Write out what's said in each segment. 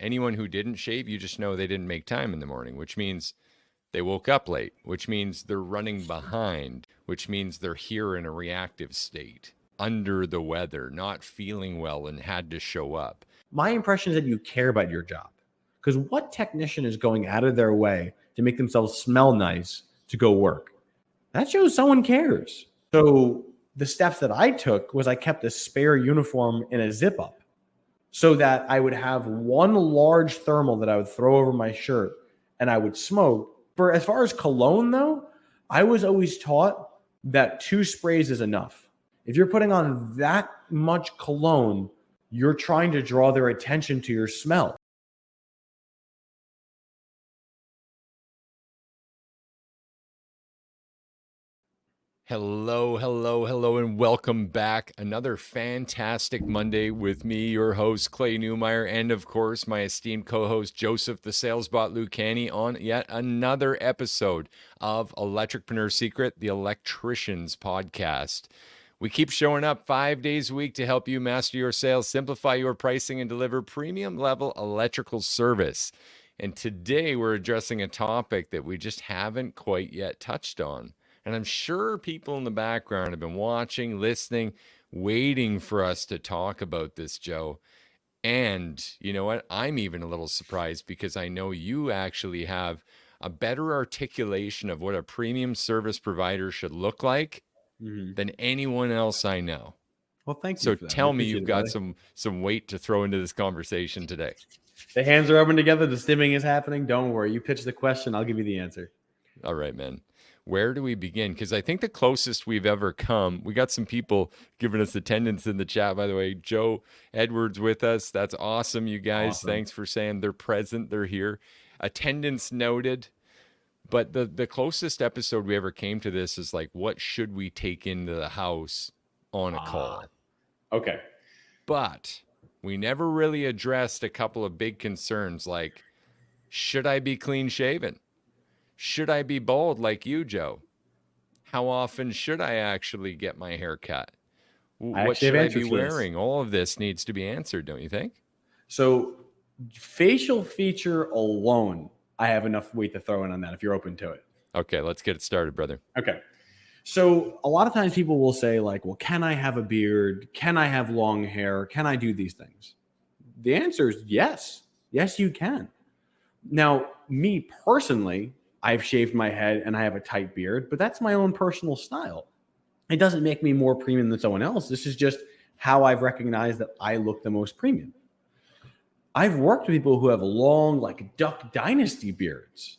Anyone who didn't shave, you just know they didn't make time in the morning, which means they woke up late, which means they're running behind, which means they're here in a reactive state, under the weather, not feeling well, and had to show up. My impression is that you care about your job, because what technician is going out of their way to make themselves smell nice to go work? That shows someone cares. So the steps that I took was I kept a spare uniform in a zip up so that I would have one large thermal that I would throw over my shirt and I would smoke. For as far as cologne though, I was always taught that 2 sprays is enough. If you're putting on that much cologne, you're trying to draw their attention to your smell. Hello, and welcome back. Another fantastic Monday with me, your host, Clay Newmeyer, and of course, my esteemed co-host, Joseph the Salesbot Lucani, on yet another episode of Electricpreneur Secret, the Electricians podcast. We keep showing up 5 days a week to help you master your sales, simplify your pricing, and deliver premium level electrical service. And today we're addressing a topic that we just haven't quite yet touched on. And I'm sure people in the background have been watching, listening, waiting for us to talk about this, Joe. And you know what? I'm even a little surprised because I know you actually have a better articulation of what a premium service provider should look like than anyone else I know. Well, thank you. So for that. tell me you've got some weight to throw into this conversation today. The hands are rubbing together. The stimming is happening. Don't worry. You pitch the question. I'll give you the answer. All right, man. Where do we begin? Because I think the closest we've ever come, we got some people giving us attendance in the chat, by the way. Joe Edwards with us. That's awesome, you guys. Awesome. Thanks for saying they're present. They're here. Attendance noted. But the closest episode we ever came to this is like, what should we take into the house on a call? Okay. But we never really addressed a couple of big concerns like, should I be clean shaven? Should I be bald like you, Joe? How often should I actually get my hair cut? What should I be wearing? All of this needs to be answered, don't you think? So facial feature alone, I have enough weight to throw in on that if you're open to it. Okay, let's get it started, brother. Okay. So a lot of times people will say like, well, can I have a beard? Can I have long hair? Can I do these things? The answer is yes. Yes, you can. Now, me personally, I've shaved my head and I have a tight beard, but that's my own personal style. It doesn't make me more premium than someone else. This is just how I've recognized that I look the most premium. I've worked with people who have long, like Duck Dynasty beards.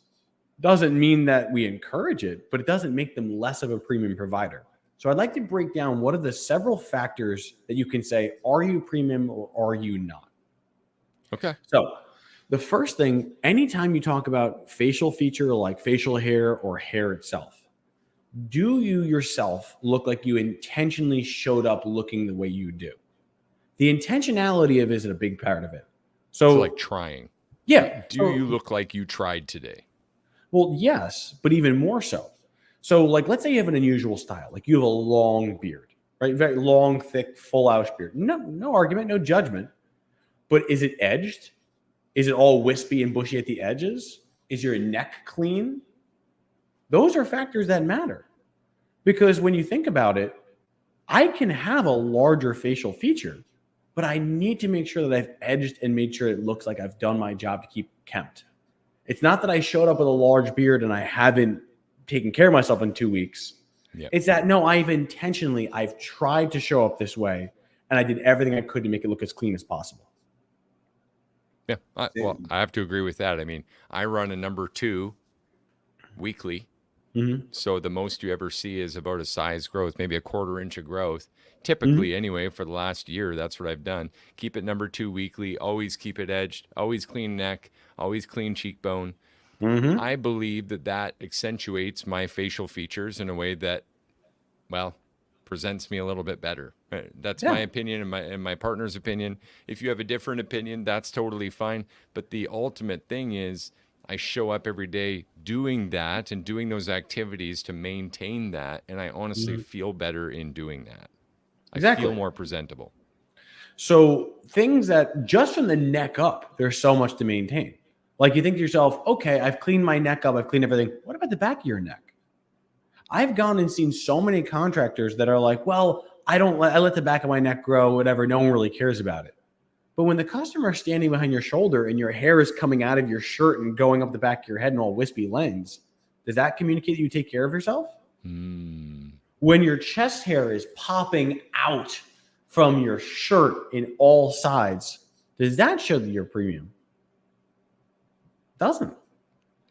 Doesn't mean that we encourage it, but it doesn't make them less of a premium provider. So I'd like to break down what are the several factors that you can say, are you premium or are you not? Okay. So the first thing, anytime you talk about facial feature like facial hair or hair itself, do you yourself look like you intentionally showed up looking the way you do? The intentionality of it is a big part of it. So like trying. Yeah. Do you look like you tried today? Well, yes, but even more so. So like, let's say you have an unusual style, like you have a long beard, right? Very long, thick, full-out beard. No argument, no judgment. But is it edged? Is it all wispy and bushy at the edges? Is your neck clean? Those are factors that matter. Because when you think about it, I can have a larger facial feature, but I need to make sure that I've edged and made sure it looks like I've done my job to keep kempt. It's not that I showed up with a large beard and I haven't taken care of myself in 2 weeks. Yep. It's that, no, I've tried to show up this way and I did everything I could to make it look as clean as possible. Yeah, well, I have to agree with that. I mean, I run a number 2 weekly. Mm-hmm. So the most you ever see is about a size growth, maybe a 1/4 inch of growth. Typically, anyway, for the last year, that's what I've done. Keep it number 2 weekly, always keep it edged, always clean neck, always clean cheekbone. Mm-hmm. I believe that accentuates my facial features in a way that, well, presents me a little bit better. That's my opinion and my partner's opinion. If you have a different opinion, that's totally fine. But the ultimate thing is I show up every day doing that and doing those activities to maintain that. And I honestly feel better in doing that. I feel more presentable. So things that just from the neck up, there's so much to maintain. Like you think to yourself, okay, I've cleaned my neck up, I've cleaned everything. What about the back of your neck? I've gone and seen so many contractors that are like, well, I let the back of my neck grow, whatever. No one really cares about it. But when the customer is standing behind your shoulder and your hair is coming out of your shirt and going up the back of your head in all wispy lens, does that communicate that you take care of yourself? When your chest hair is popping out from your shirt in all sides, does that show that you're premium? Doesn't.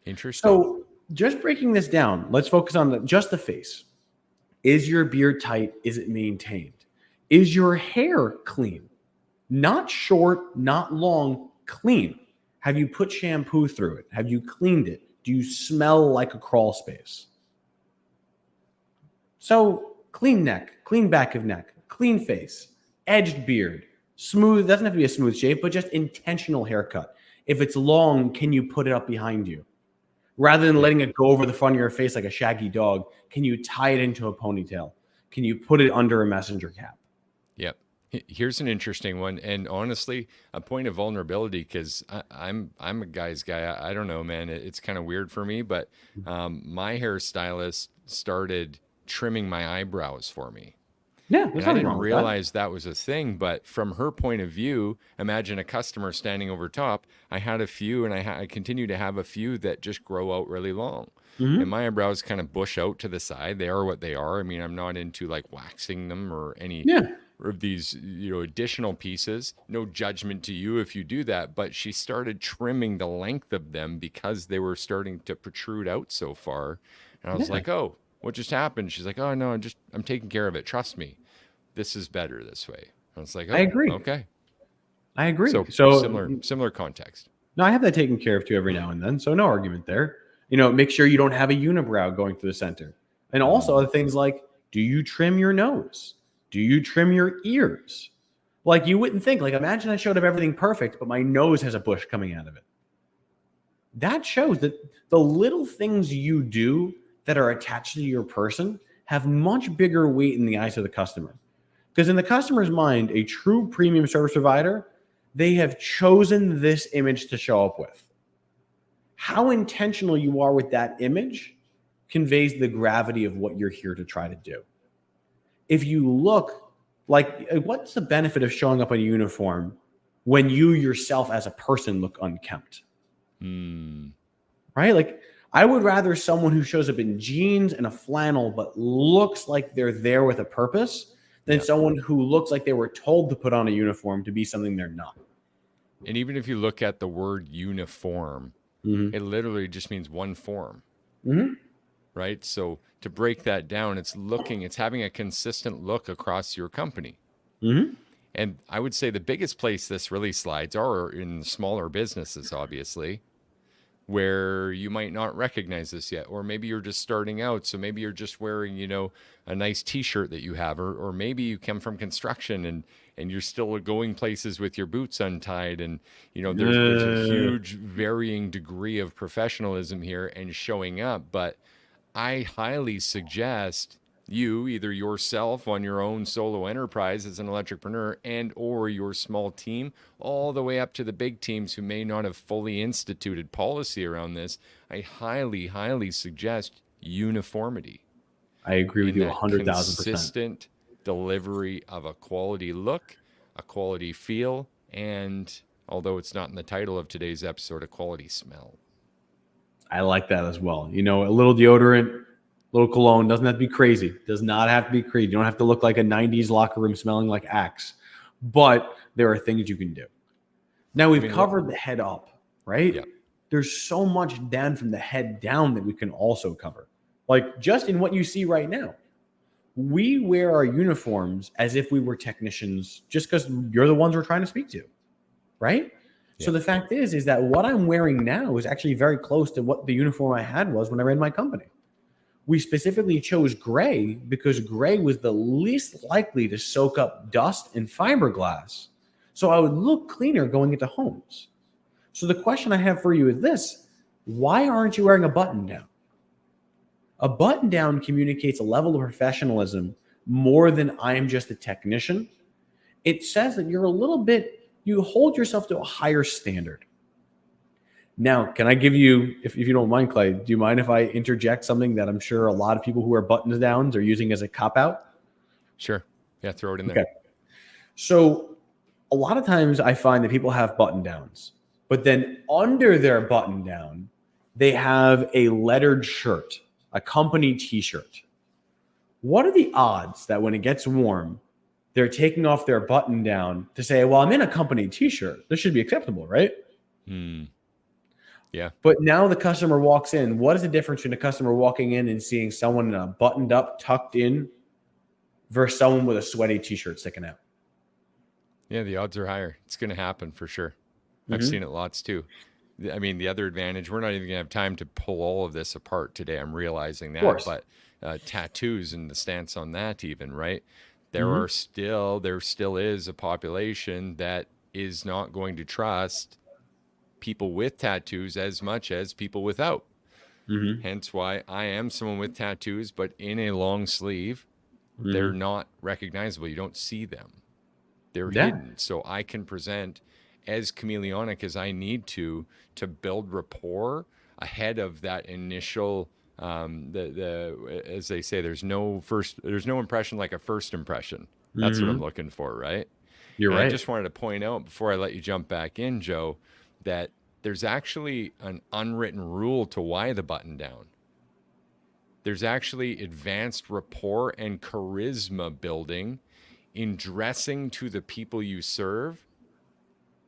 Interesting. So just breaking this down, let's focus on just the face. Is your beard tight? Is it maintained? Is your hair clean? Not short, not long, clean. Have you put shampoo through it? Have you cleaned it? Do you smell like a crawl space? So clean neck, clean back of neck, clean face, edged beard, smooth, doesn't have to be a smooth shape, but just intentional haircut. If it's long, can you put it up behind you? Rather than letting it go over the front of your face like a shaggy dog, can you tie it into a ponytail? Can you put it under a messenger cap? Yep. Here's an interesting one, and honestly, a point of vulnerability, because I'm a guy's guy. I don't know, man. It's kind of weird for me, but my hairstylist started trimming my eyebrows for me. Yeah, And there's I nothing didn't wrong with realize that was a thing, but from her point of view, imagine a customer standing over top. I had a few, and I continue to have a few that just grow out really long. that. Mm-hmm. And my eyebrows kind of bush out to the side. They are what they are. I mean, I'm not into like waxing them or any Yeah. of these, additional pieces. No judgment to you if you do that, but she started trimming the length of them because they were starting to protrude out so far. And I was Yeah. like, "Oh, what just happened?" She's like, "Oh no, I'm taking care of it. Trust me. This is better this way." I was like, I "Oh, agree. okay." I agree. So So similar context. no, I have that taken care of too every now and then. So no argument there. Make sure you don't have a unibrow going through the center. And also other things like, do you trim your nose? Do you trim your ears? Like you wouldn't think, like imagine I showed up everything perfect, but my nose has a bush coming out of it. That shows that the little things you do that are attached to your person have much bigger weight in the eyes of the customer. Because in the customer's mind, a true premium service provider, they have chosen this image to show up with. How intentional you are with that image conveys the gravity of what you're here to try to do. If you look like, what's the benefit of showing up in a uniform when you yourself as a person look unkempt? Right? Like, I would rather someone who shows up in jeans and a flannel but looks like they're there with a purpose than someone who looks like they were told to put on a uniform to be something they're not. And even if you look at the word uniform, it literally just means one form. Right? So to break that down, it's having a consistent look across your company. And I would say the biggest place this really slides are in smaller businesses, obviously, where you might not recognize this yet. Or maybe you're just starting out. So maybe you're just wearing, a nice t-shirt that you have, or maybe you come from construction and you're still going places with your boots untied. And, there's a huge varying degree of professionalism here and showing up. But I highly suggest you, either yourself on your own solo enterprise as an electricpreneur and or your small team, all the way up to the big teams who may not have fully instituted policy around this, I highly, highly suggest uniformity. I agree with in you that 100,000%. consistent delivery of a quality look, a quality feel, and although it's not in the title of today's episode, a quality smell. I like that as well. A little deodorant, a little cologne, doesn't have to be crazy. Does not have to be crazy. You don't have to look like a 90s locker room smelling like Axe. But there are things you can do. Now we've covered the head up, right? Yep. There's so much down from the head down that we can also cover. Like just in what you see right now. We wear our uniforms as if we were technicians just because you're the ones we're trying to speak to, right? So the fact is that what I'm wearing now is actually very close to what the uniform I had was when I ran my company. We specifically chose gray because gray was the least likely to soak up dust and fiberglass. So I would look cleaner going into homes. So the question I have for you is this: why aren't you wearing a button down? A button down communicates a level of professionalism more than I'm just a technician. it says that you hold yourself to a higher standard. Now, can I give you, if you don't mind, Clay, do you mind if I interject something that I'm sure a lot of people who wear buttons downs are using as a cop out? Sure. Yeah, throw it in there. Okay. So a lot of times I find that people have button downs, but then under their button down, they have a lettered shirt, a company t-shirt. What are the odds that when it gets warm, they're taking off their button down to say, well, I'm in a company t-shirt. This should be acceptable, right? Yeah. But now the customer walks in. What is the difference between a customer walking in and seeing someone in a buttoned up, tucked in versus someone with a sweaty t-shirt sticking out? Yeah, the odds are higher. It's going to happen for sure. I've Mm-hmm. seen it lots too. I mean, the other advantage, we're not even going to have time to pull all of this apart today. I'm realizing Of that. course. But tattoos and the stance on that, even, right? Mm-hmm. There still is a population that is not going to trust people with tattoos as much as people without. Mm-hmm. Hence why I am someone with tattoos, but in a long sleeve, they're Mm-hmm. not recognizable. You don't see them. They're Yeah. hidden. So I can present as chameleonic as I need to build rapport ahead of that initial the as they say, there's no impression like a first impression. That's what I'm Mm-hmm. looking for, right? You're And I right. just wanted to point out before I let you jump back in, Joe, that there's actually an unwritten rule to why the button down. There's actually advanced rapport and charisma building in dressing to the people you serve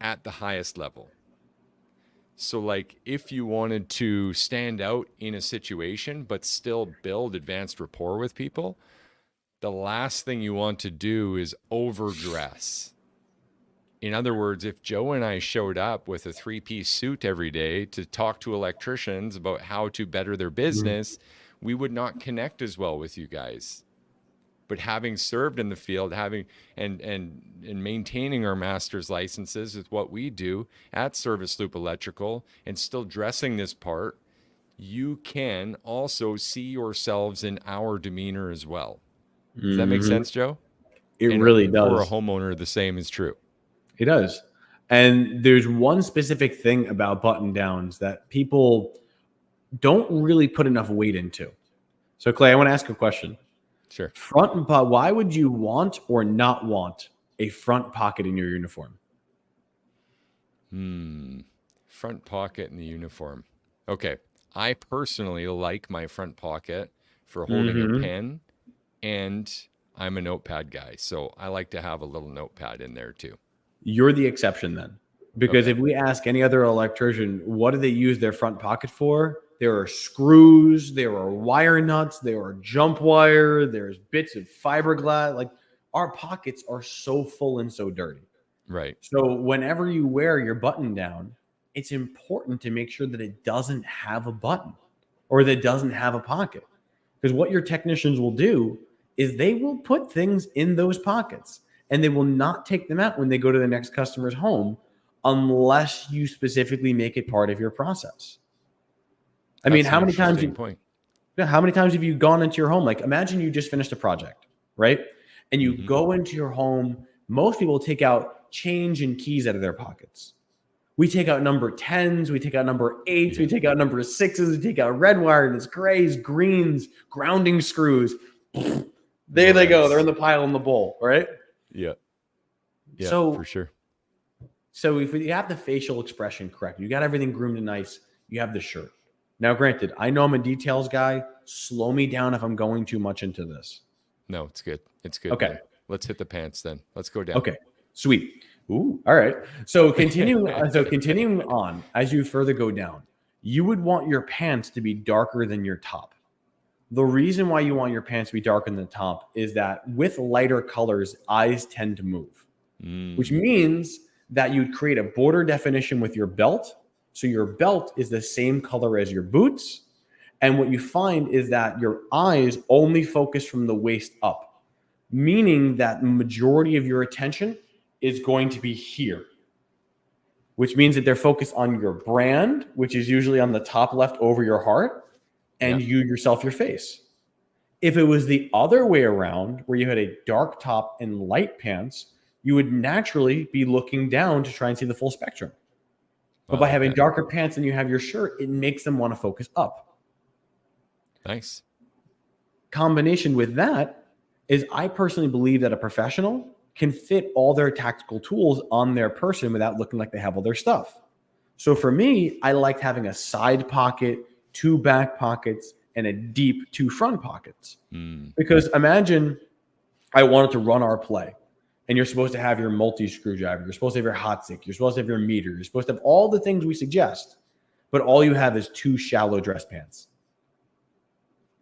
at the highest level. So, like, if you wanted to stand out in a situation but still build advanced rapport with people, the last thing you want to do is overdress. In other words, if Joe and I showed up with a three-piece suit every day to talk to electricians about how to better their Mm-hmm. business, we would not connect as well with you guys. But having served in the field, having and maintaining our master's licenses is what we do at Service Loop Electrical, and still dressing this part, you can also see yourselves in our demeanor as well. Does that make Mm-hmm. sense, Joe? It And really for a does. homeowner, the same is true. It does. And there's one specific thing about button downs that people don't really put enough weight into. So, Clay, I want to ask a question. Sure. Why would you want or not want a front pocket in your uniform? Front pocket in the uniform. Okay. I personally like my front pocket for holding a Mm-hmm. pen, and I'm a notepad guy. So I like to have a little notepad in there too. You're the exception then. Because Okay. if we ask any other electrician, what do they use their front pocket for? There are screws, there are wire nuts, there are jump wire, there's bits of fiberglass. Like our pockets are so full and so dirty. Right. So whenever you wear your button down, it's important to make sure that it doesn't have a button or that it doesn't have a pocket. Because what your technicians will do is they will put things in those pockets and they will not take them out when they go to the next customer's home unless you specifically make it part of your process. I mean, That's an interesting point. how many times have you gone into your home? Like imagine you just finished a project, right? And you Mm-hmm. go into your home. Most people take out change and keys out of their pockets. We take out number 10s, we take out number 8s, we take out number 6s, we take out red wire, and it's grays, greens, grounding screws. There they go. They're in the pile in the bowl, right? Yeah. Yeah, for So, sure. so if you have the facial expression correct, you got everything groomed and nice, you have the shirt. Now, granted, I know I'm a details guy. Slow me down if I'm going too much into this. No, it's good. It's good, Okay. man. Let's hit the pants then. Let's go down. Okay. Sweet. Ooh. All right. So continuing on, as you further go down, you would want your pants to be darker than your top. The reason why you want your pants to be darker than the top is that with lighter colors, eyes tend to move, which means that you'd create a border definition with your belt. So your belt is the same color as your boots. And what you find is that your eyes only focus from the waist up, meaning that the majority of your attention is going to be here, which means that they're focused on your brand, which is usually on the top left over your heart, and Yeah. you yourself, your face. If it was the other way around, where you had a dark top and light pants, you would naturally be looking down to try and see the full spectrum. I But by like having that. darker pants than you have your shirt, it makes them want to focus up. Nice. Combination with that is I personally believe that a professional can fit all their tactical tools on their person without looking like they have all their stuff. So for me, I liked having a side pocket, 2 back pockets, and a deep 2 front pockets. Because imagine I wanted to run our play, and you're supposed to have your multi screwdriver, you're supposed to have your hot stick, you're supposed to have your meter, you're supposed to have all the things we suggest, but all you have is 2 shallow dress pants.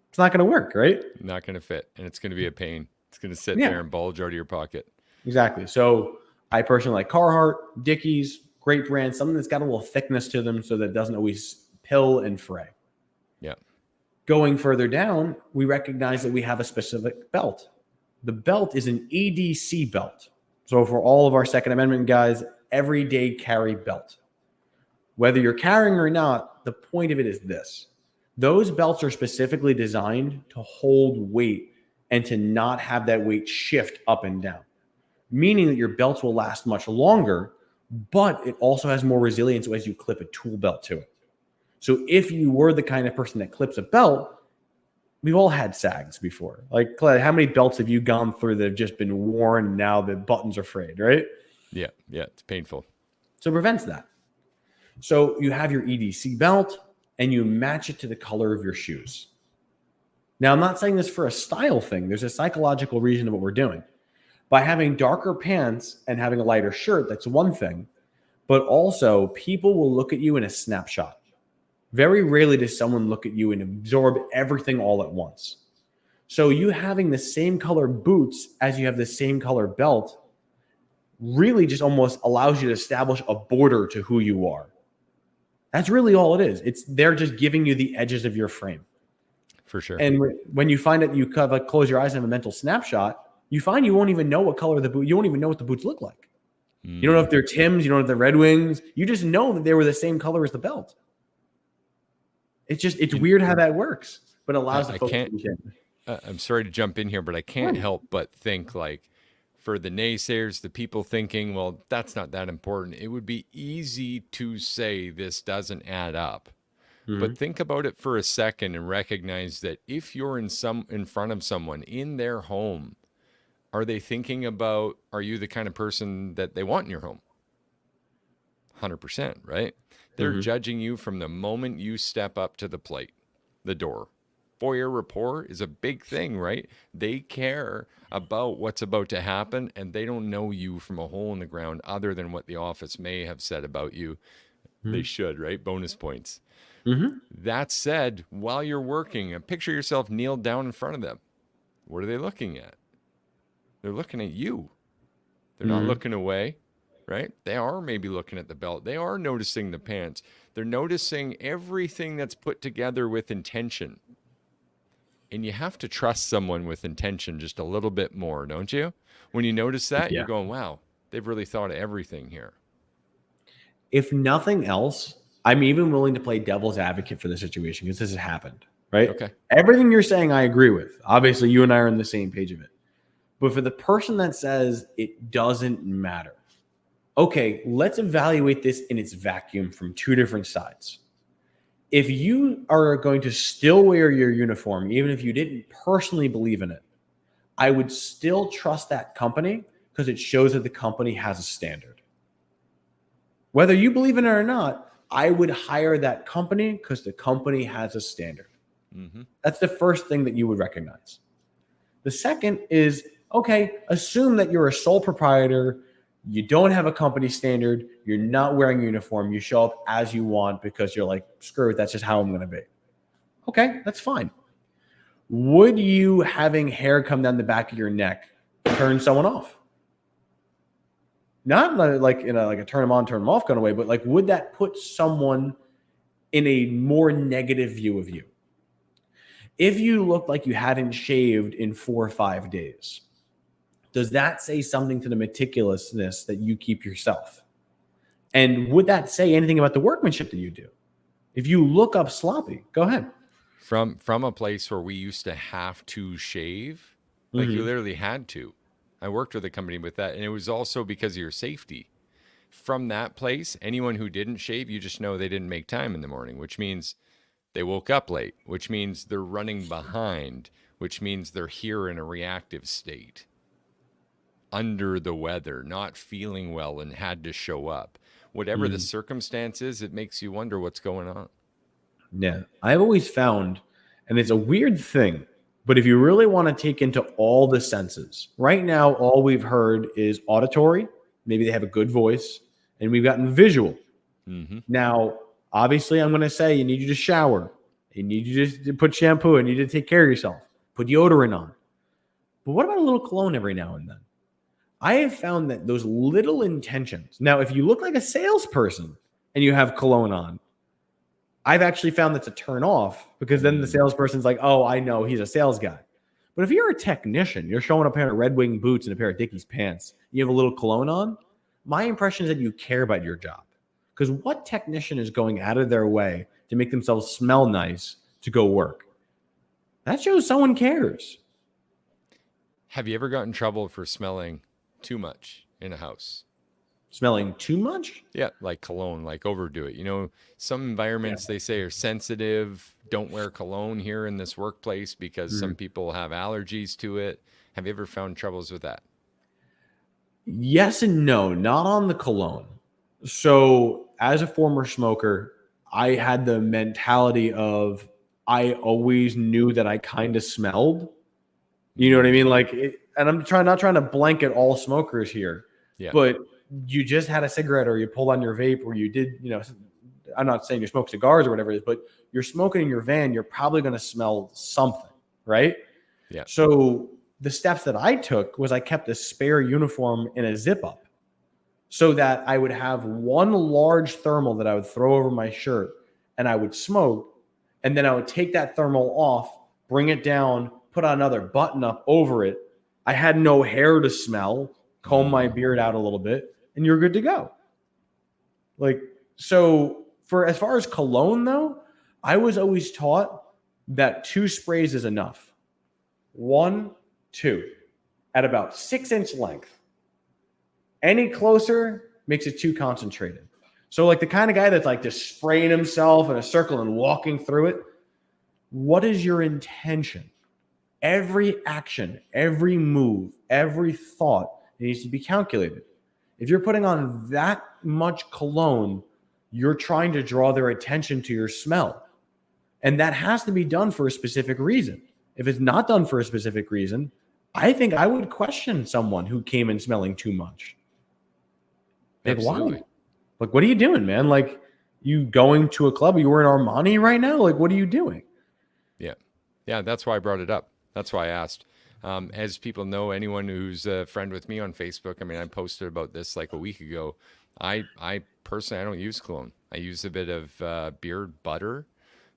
It's not going to work, right? Not going to fit, and it's going to be a pain. It's going to sit Yeah. there and bulge out of your pocket. Exactly. So I personally like Carhartt, Dickies, great brand, something that's got a little thickness to them so that it doesn't always pill and fray. Yeah. Going further down, we recognize that we have a specific belt. The belt is an EDC belt. So for all of our Second Amendment guys, everyday carry belt. Whether you're carrying or not, the point of it is this. Those belts are specifically designed to hold weight and to not have that weight shift up and down, meaning that your belts will last much longer, but it also has more resilience as you clip a tool belt to it. So if you were the kind of person that clips a belt, we've all had sags before. Like, Clay, how many belts have you gone through that have just been worn and now the buttons are frayed, right? Yeah. It's painful. So it prevents that. So you have your EDC belt and you match it to the color of your shoes. Now, I'm not saying this for a style thing. There's a psychological reason to what we're doing. By having darker pants and having a lighter shirt, that's one thing. But also, people will look at you in a snapshot. Very rarely does someone look at you and absorb everything all at once. So you having the same color boots as you have the same color belt really just almost allows you to establish a border to who you are. That's really all it is. They're just giving you the edges of your frame. For sure. And when you find that you close your eyes and have a mental snapshot, you find you won't even know what color the boot. You won't even know what the boots look like. You don't know if they're Tim's. You don't know if they're Red Wings. You just know that they were the same color as the belt. It's weird how that works, but it allows the folks to be in. I'm sorry to jump in here, but I can't help but think, like, for the naysayers, the people thinking, well, that's not that important. It would be easy to say this doesn't add up. But think about it for a second and recognize that if you're in front of someone in their home, are they thinking about, are you the kind of person that they want in your home? 100%, right? They're judging you from the moment you step up to the plate, the door. Foyer rapport is a big thing, right? They care about what's about to happen, and they don't know you from a hole in the ground other than what the office may have said about you. They should, right? Bonus points. That said, while you're working, picture yourself kneeled down in front of them. What are they looking at? They're looking at you. They're not looking away, right? They are maybe looking at the belt. They are noticing the pants. They're noticing everything that's put together with intention. And you have to trust someone with intention just a little bit more, don't you? When you notice that, you're going, wow, they've really thought of everything here. If nothing else, I'm even willing to play devil's advocate for the situation because this has happened, right? Okay. Everything you're saying, I agree with. Obviously, you and I are on the same page of it. But for the person that says it doesn't matter, okay, let's evaluate this in its vacuum from 2 different sides. If you are going to still wear your uniform, even if you didn't personally believe in it, I would still trust that company because it shows that the company has a standard. Whether you believe in it or not, I would hire that company because the company has a standard. That's the first thing that you would recognize. The second is, okay, assume that you're a sole proprietor, you don't have a company standard, you're not wearing a uniform, you show up as you want because you're like, screw it, that's just how I'm going to be. Okay, that's fine. Would you having hair come down the back of your neck turn someone off? Not like in a turn them on, turn them off kind of way, but like, would that put someone in a more negative view of you? If you looked like you hadn't shaved in 4 or 5 days, does that say something to the meticulousness that you keep yourself? And would that say anything about the workmanship that you do? If you look up sloppy, go ahead. From a place where we used to have to shave, like you literally had to. I worked with a company with that, and it was also because of your safety. From that place, anyone who didn't shave, you just know they didn't make time in the morning, which means they woke up late, which means they're running behind, which means they're here in a reactive state, under the weather, not feeling well, and had to show up. Whatever the Mm, circumstance is, it makes you wonder what's going on. yeah. I've always found, and it's a weird thing, but if you really want to take into all the senses, right now, all we've heard is auditory. Maybe they have a good voice, and we've gotten visual. Mm-hmm. Now, obviously, I'm going to say you need you to shower. You need you to put shampoo. You need to take care of yourself. Put deodorant on. But what about a little cologne every now and then? I have found that those little intentions. Now, if you look like a salesperson and you have cologne on, I've actually found that's a turn off because then the salesperson's like, oh, I know he's a sales guy. But if you're a technician, you're showing a pair of Red Wing boots and a pair of Dickies pants, you have a little cologne on, my impression is that you care about your job. Because what technician is going out of their way to make themselves smell nice to go work? That shows someone cares. Have you ever gotten in trouble for smelling too much in a house? Smelling too much? Yeah, like cologne, like overdo it. You know, some Yeah. environments they say are sensitive. Don't wear cologne here in this workplace because some Mhm. people have allergies to it. Have you ever found troubles with that? Yes and no, not on the cologne. So, as a former smoker, I had the mentality of I always knew that I kind of smelled. You know what I mean? Mm, Like, and I'm trying not trying to blanket all smokers here, yeah, but you just had a cigarette or you pulled on your vape or you did, I'm not saying you smoke cigars or whatever it is, but you're smoking in your van, you're probably going to smell something, right? yeah. So the steps that I took was I kept a spare uniform in a zip up so that I would have one large thermal that I would throw over my shirt and I would smoke. And then I would take that thermal off, bring it down, put another button up over it. I had no hair to smell, comb my Mm, beard out a little bit, and you're good to go. Like, so for as far as cologne though, I was always taught that 2 sprays is enough. One, two, at about 6 inch length. Any closer makes it too concentrated. So, like the kind of guy that's like just spraying himself in a circle and walking through it, what is your intention? Every action, every move, every thought needs to be calculated. If you're putting on that much cologne, you're trying to draw their attention to your smell. And that has to be done for a specific reason. If it's not done for a specific reason, I think I would question someone who came in smelling too much. Like, why? absolutely. Like, what are you doing, man? Like, you going to a club? Are you wearing Armani right now? Like, what are you doing? Yeah. Yeah, that's why I brought it up. That's why I asked. As people know, anyone who's a friend with me on Facebook, I mean, I posted about this like a week ago. I personally, I don't use cologne. I use a bit of beard butter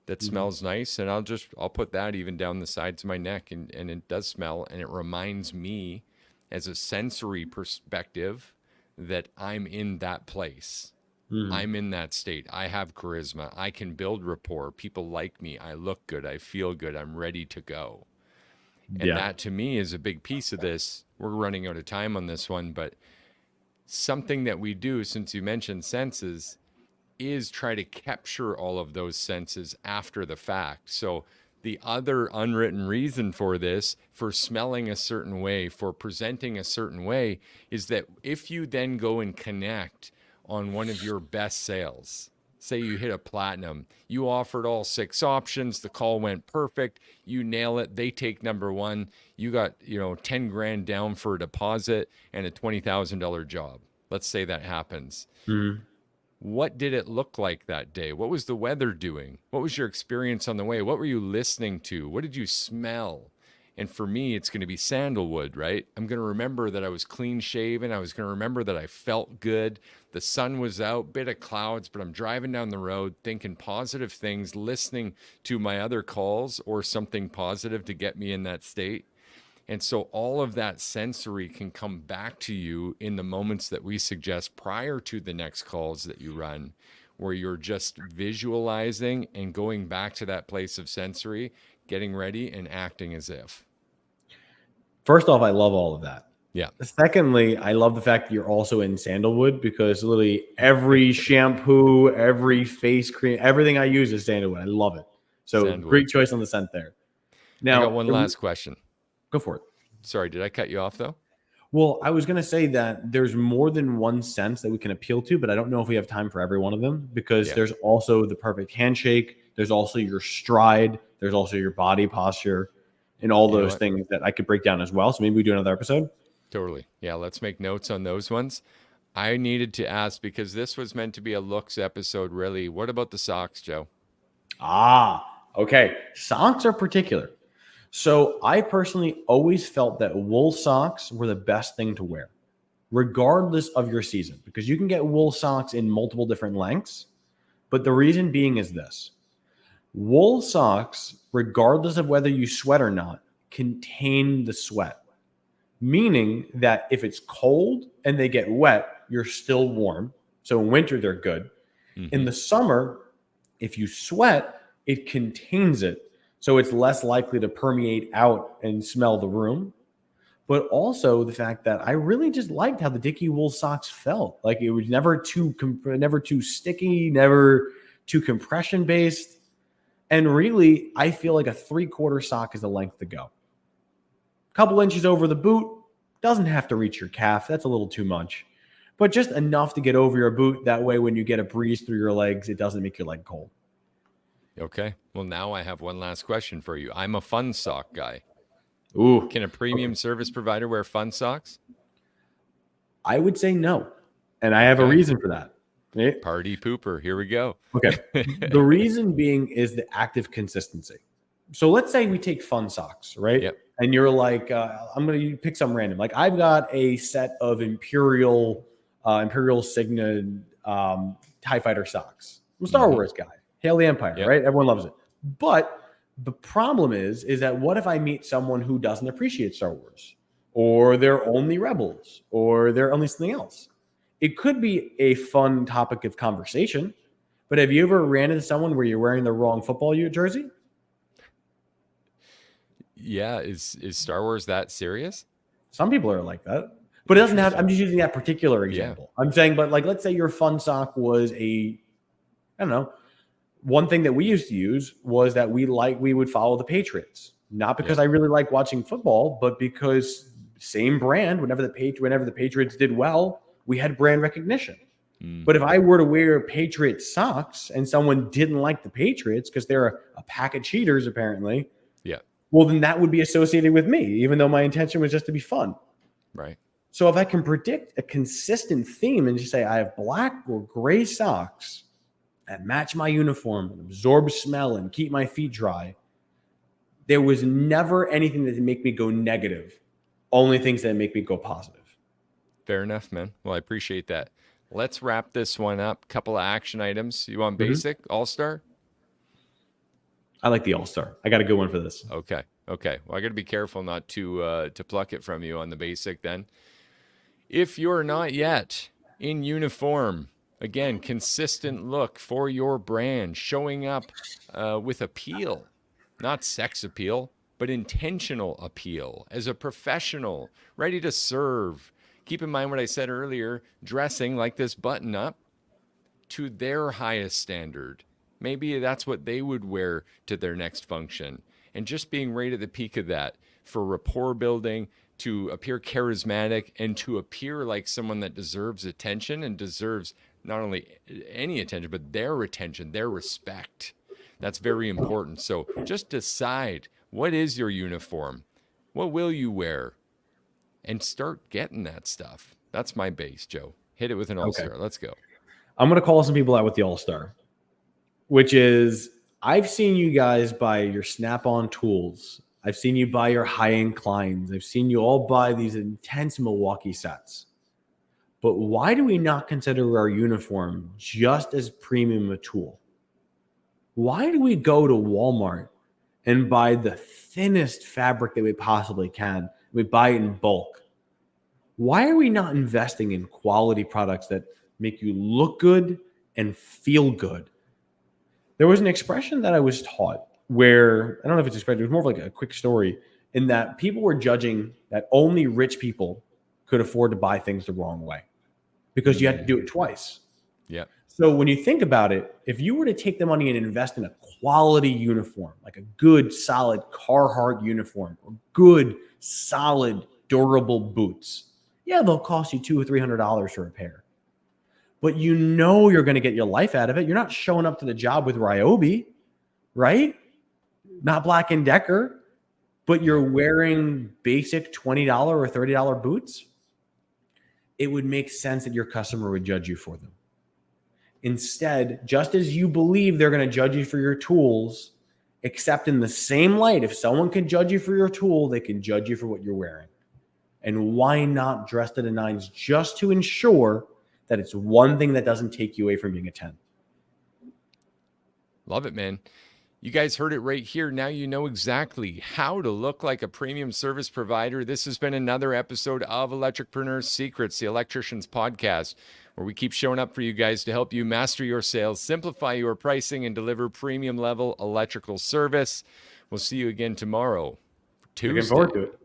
that Mhm. smells nice, and I'll put that even down the sides of my neck, and it does smell, and it reminds me, as a sensory perspective, that I'm in that place. Mhm. I'm in that state. I have charisma. I can build rapport. People like me. I look good. I feel good. I'm ready to go. And Yeah. that to me is a big piece of this. We're running out of time on this one, but something that we do, since you mentioned senses, is try to capture all of those senses after the fact. So the other unwritten reason for this, for smelling a certain way, for presenting a certain way, is that if you then go and connect on one of your best sales, say you hit a platinum, you offered all 6 options, the call went perfect, you nail it, they take number one, you got, 10 grand down for a deposit and a $20,000 job. Let's say that happens. Mhm. What did it look like that day? What was the weather doing? What was your experience on the way? What were you listening to? What did you smell? And for me, it's going to be sandalwood, right? I'm going to remember that I was clean shaven. I was going to remember that I felt good. The sun was out, bit of clouds, but I'm driving down the road thinking positive things, listening to my other calls or something positive to get me in that state. And so all of that sensory can come back to you in the moments that we suggest prior to the next calls that you run, where you're just visualizing and going back to that place of sensory, getting ready and acting as if. First off, I love all of that. Yeah. Secondly, I love the fact that you're also in sandalwood because literally every shampoo, every face cream, everything I use is sandalwood. I love it. So Sandalwood. great choice on the scent there. I got Now, one last question. go for it. Sorry, did I cut you off though? Well, I was going to say that there's more than one sense that we can appeal to, but I don't know if we have time for every one of them because Yeah. there's also the perfect handshake. There's also your stride. There's also your body posture and all You know those what? things that I could break down as well. So maybe we do another episode. Totally. Yeah, let's make notes on those ones. I needed to ask because this was meant to be a looks episode, really. What about the socks, Joe? Okay. Socks are particular. So I personally always felt that wool socks were the best thing to wear, regardless of your season, because you can get wool socks in multiple different lengths. But the reason being is this: wool socks, regardless of whether you sweat or not, contain the sweat, meaning that if it's cold and they get wet, you're still warm. So in winter, they're good. In Mm-hmm. the summer, if you sweat, it contains it. So it's less likely to permeate out and smell the room. But also the fact that I really just liked how the Dickie wool socks felt. Like it was never too sticky, never too compression based. And really, I feel like a 3/4 sock is the length to go. A couple inches over the boot, doesn't have to reach your calf. That's a little too much. But just enough to get over your boot. That way, when you get a breeze through your legs, it doesn't make your leg cold. Okay. Well, now I have one last question for you. I'm a fun sock guy. Ooh. Can a premium service provider wear fun socks? I would say no. And I have a Okay. reason for that. Party pooper. Here we go. Okay. The reason being is the active consistency. So let's say we take fun socks, right? Yep. And you're like, I'm going to pick some random. Like I've got a set of Imperial Sigma TIE Fighter socks. I'm a Star Mm-hmm. Wars guy. Hail the Empire, Yep. right? Everyone loves it. But the problem is that what if I meet someone who doesn't appreciate Star Wars, or they're only Rebels, or they're only something else? It could be a fun topic of conversation, but have you ever ran into someone where you're wearing the wrong football jersey? Yeah. Is Star Wars that serious? Some people are like that, but it doesn't have. I'm Interesting. just using that particular Yeah. example. I'm saying, but like, let's say your fun sock was I don't know. One thing that we used to use was that we would follow the Patriots, not because Yep. I really like watching football, but because same brand. Whenever the Patriots did well, we had brand recognition. Mm, But if I were to wear Patriot socks and someone didn't like the Patriots because they're a pack of cheaters, apparently, yeah. well, then that would be associated with me, even though my intention was just to be fun. Right. So if I can predict a consistent theme and just say I have black or gray socks that match my uniform and absorb smell and keep my feet dry, there was never anything that would make me go negative. Only things that make me go positive. Fair enough, man. Well, I appreciate that. Let's wrap this one up. Couple of action items. You want basic all-star? I like the All-Star. I got a good one for this. Okay. Okay. Well, I got to be careful not to pluck it from you on the basic then. If you're not yet in uniform, again, consistent look for your brand, showing up with appeal, not sex appeal, but intentional appeal as a professional, ready to serve. Keep in mind what I said earlier, dressing like this button up to their highest standard. Maybe that's what they would wear to their next function. And just being right at the peak of that for rapport building, to appear charismatic, and to appear like someone that deserves attention and deserves not only any attention, but their attention, their respect. That's very important. So just decide, what is your uniform? What will you wear? And start getting that stuff. That's my base, Joe. Hit it with an Okay. all-star. Let's go. I'm going to call some people out with the All-Star, which is I've seen you guys buy your Snap-on tools. I've seen you buy your high-end Kleins. I've seen you all buy these intense Milwaukee sets. But why do we not consider our uniform just as premium a tool? Why do we go to Walmart and buy the thinnest fabric that we possibly can? We buy it in bulk. Why are we not investing in quality products that make you look good and feel good? There was an expression that I was taught where, I don't know if it's expression, it was more of like a quick story, in that people were judging that only rich people could afford to buy things the wrong way because you had to do it twice. Yeah. So when you think about it, if you were to take the money and invest in a quality uniform, like a good, solid Carhartt uniform, or good, solid, durable boots, yeah, they'll cost you $200 or $300 for a pair. But you know you're going to get your life out of it. You're not showing up to the job with Ryobi, right? Not Black & Decker, but you're wearing basic $20 or $30 boots. It would make sense that your customer would judge you for them. Instead, just as you believe they're going to judge you for your tools, except in the same light, if someone can judge you for your tool, they can judge you for what you're wearing. And why not dress to the nines just to ensure that it's one thing that doesn't take you away from being a 10? Love it, man. You guys heard it right here. Now you know exactly how to look like a premium service provider. This has been another episode of Electricpreneur Secrets, the Electricians podcast, where we keep showing up for you guys to help you master your sales, simplify your pricing, and deliver premium level electrical service. We'll see you again tomorrow. Tuesday. Looking forward to it.